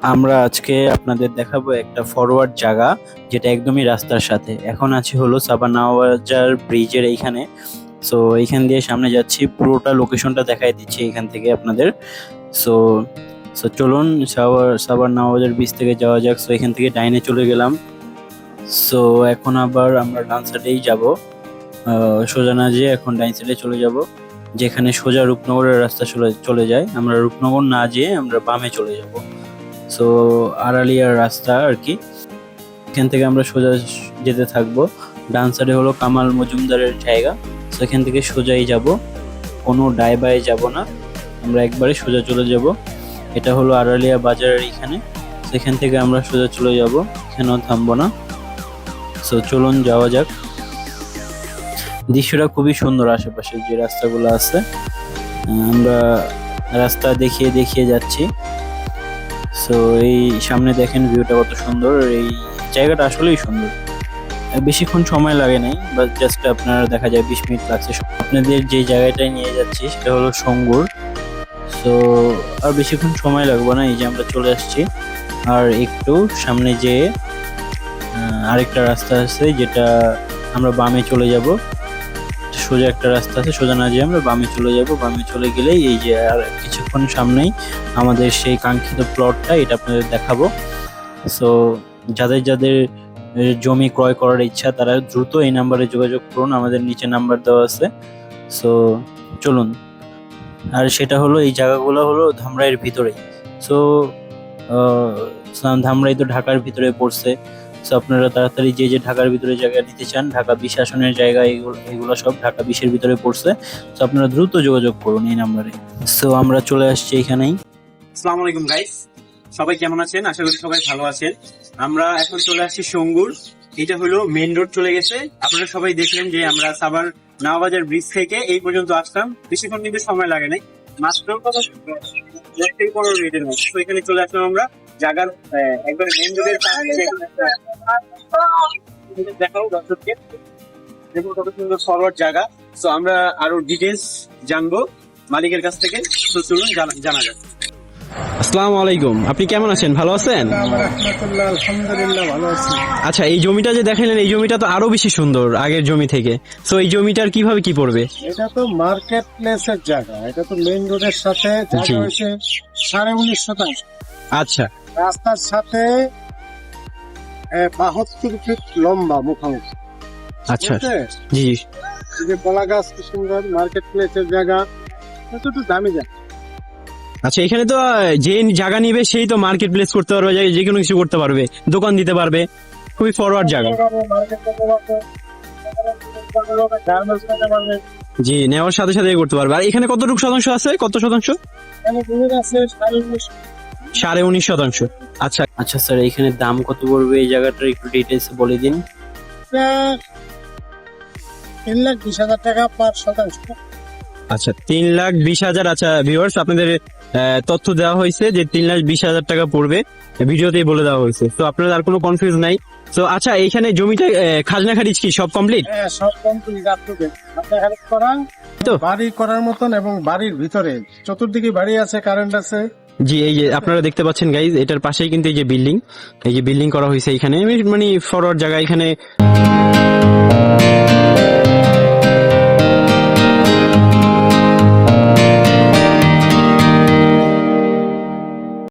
আমরা আজকে আপনাদের দেখাবো একটা ফরওয়ার্ড জায়গা, যেটা একদমই রাস্তার সাথে। এখন আছি হলো সাবা নওয়াবাজার ব্রিজের এইখানে। সো এইখান দিয়ে সামনে যাচ্ছি, পুরোটা লোকেশনটা দেখাই দিচ্ছি এখান থেকে আপনাদের। সো সো চলুন সাবার নওয়াবাজার ব্রিজ থেকে যাওয়া যাক। সো এখান থেকে ডাইনে চলে গেলাম। সো এখন আবার আমরা ডান সাইডেই যাব, সোজা না যেয়ে এখন ডাইন সাইডে চলে যাব, যেখানে সোজা রূপনগরের রাস্তা চলে চলে যায়। আমরা রূপনগর না যেয়ে আমরা বামে চলে যাব। সো আড়ালিয়ার রাস্তা আর কি। এখান থেকে আমরা সোজা যেতে থাকবো। ডান সাইডে হলো কামাল মজুমদারের জায়গা। সো এখান থেকে সোজাই যাব, কোনো ডাই বাই যাব না, আমরা একবারে সোজা চলে যাব। এটা হলো আড়ালিয়া বাজারের এখানে। সেখান থেকে আমরা সোজা চলে যাব, এখানেও থামবো না। সো চলুন যাওয়া যাক। দৃশ্যটা খুবই সুন্দর, আশেপাশে যে রাস্তাগুলো আছে আমরা রাস্তা দেখিয়ে দেখিয়ে যাচ্ছি। সো এই সামনে দেখেন ভিউটা কত সুন্দর, এই জায়গাটা আসলেই সুন্দর। বেশিক্ষণ সময় লাগে নাই, বাট জাস্ট আপনার দেখা যায় 20 মিনিট লাগছে। আপনাদের যে জায়গাটায় নিয়ে যাচ্ছি সেটা হলো সঙ্গুর। সো আর বেশিক্ষণ সময় লাগবে না, এই যে আমরা চলে আসছি। আর একটু সামনে যেয়ে আরেকটা রাস্তা আছে, যেটা আমরা বামে চলে যাব। সোজা একটা রাস্তা আছে, সোজা না যেয়ে আমরা বামে চলে যাব। বামে চলে গেলেই এই যে আর কিছুক্ষণ সামনেই আমাদের সেই কাঙ্ক্ষিত প্লটটা, এটা আপনাদের দেখাবো। সো যাদের যাদের জমি ক্রয় করার ইচ্ছা তারা দ্রুত এই নাম্বারে যোগাযোগ করুন, আমাদের নিচে নাম্বার দেওয়া আছে। সো চলুন। আর সেটা হলো এই জায়গাগুলো হলো ধামরাইয়ের ভিতরে। সো ধামরাই তো ঢাকার ভিতরে পড়ছে। সো আপনারা তাড়াতাড়ি যে যে ঢাকার ভিতরে জায়গা নিতে চান, ঢাকা 20 আসনের জায়গা, এগুলো সব ঢাকা 20-এর ভিতরে পড়ছে। সো আপনারা দ্রুত যোগাযোগ করুন এই নাম্বারে। সো আমরা চলে আসছি এখানেই। আসসালামু আলাইকুম গাইস, সবাই কেমন আছেন? আশা করি সবাই ভালো আছেন। আমরা এখন চলে আসছি সঙ্গুর। এটা হলো মেইন রোড চলে গেছে। আপনারা সবাই দেখলেন যে আমরা সাভার নওয়াবাজার ব্রিজ থেকে এই পর্যন্ত আসলাম, বেশিক্ষণ কিন্তু সময় লাগে নাই, মাত্র 15 মিনিটের মতো। তো এখানে চলে আসলাম আমরা জায়গার একবার মেইন রোডের দেখাও দর্শককে, দেখুন কত সুন্দর ফরওয়ার্ড জায়গা। তো আমরা আরো ডিটেলস জানবো মালিকের কাছ থেকে। তো চলুন জানা যাক। আসসালামু আলাইকুম, আপনি কেমন আছেন? ভালো আছেন? আলহামদুলিল্লাহ ভালো আছি। আচ্ছা, এই জমিটা যে দেখালেন এই জমিটা তো আরো বেশি সুন্দর আগের জমি থেকে। তো এই জমিটার কিভাবে কি পড়বে? এটা তো মার্কেট প্লেসের জায়গা, এটা তো মেইন রোডের সাথে জি। জায়গা হয়েছে 19.5 শতাংশ। আচ্ছা রাস্তার সাথে 72 ফিট লম্বা মুখোমুখি। আচ্ছা বুঝলে? জি। এই যে কলা গাছ কি সুন্দর, মার্কেট প্লেসের জায়গা, এটা তো দামি জায়গা। আচ্ছা, এখানে তো যে জায়গা নিবে সেই তো মার্কেট প্লেস করতে পারবে, যে কোনো কিছু করতে পারবে, দোকান দিতে পারবে, খুবই ফরওয়ার্ড জায়গা। মার্কেট করতে পারবে, গার্মেন্টস করতে পারবে। জি, নেওয়ার সাথে সাথে করতে পারবে। আর এখানে কতটুকু শতাংশ আছে? কত শতাংশ? এখানে জমি আছে 19.5। 19.5 শতাংশ। আচ্ছা আচ্ছা স্যার, এখানে দাম কত পড়বে এই জায়গাটার একটু ডিটেলস বলে দিন। 3,20,000 টাকা পার শতাংশ। আচ্ছা, 3,20,000। আচ্ছা ভিউয়ার্স, আপনাদের তথ্য দেওয়া হয়েছে যে 3,20,000 টাকা পড়বে, ভিডিওতেই বলে দেওয়া হয়েছে। তো আপনাদের আর কোনো কনফিউজ নাই। তো আচ্ছা, এইখানে জমিটা খাজনা খারিজ কি সব কমপ্লিট? হ্যাঁ, সব কমপ্লিট আপটুডে। আপনার হেল্প করা তো বাড়ি করার মতন, এবং বাড়ির ভিতরে চতুর্দিকে বাড়ি আছে, কারেন্ট আছে। জি, এই যে আপনারা দেখতে পাচ্ছেন গাইজ, এটার পাশেই কিন্তু এই যে বিল্ডিং, এই যে বিল্ডিং করা হয়েছে এখানে, মানে ফরওয়ার্ড জায়গা এখানে।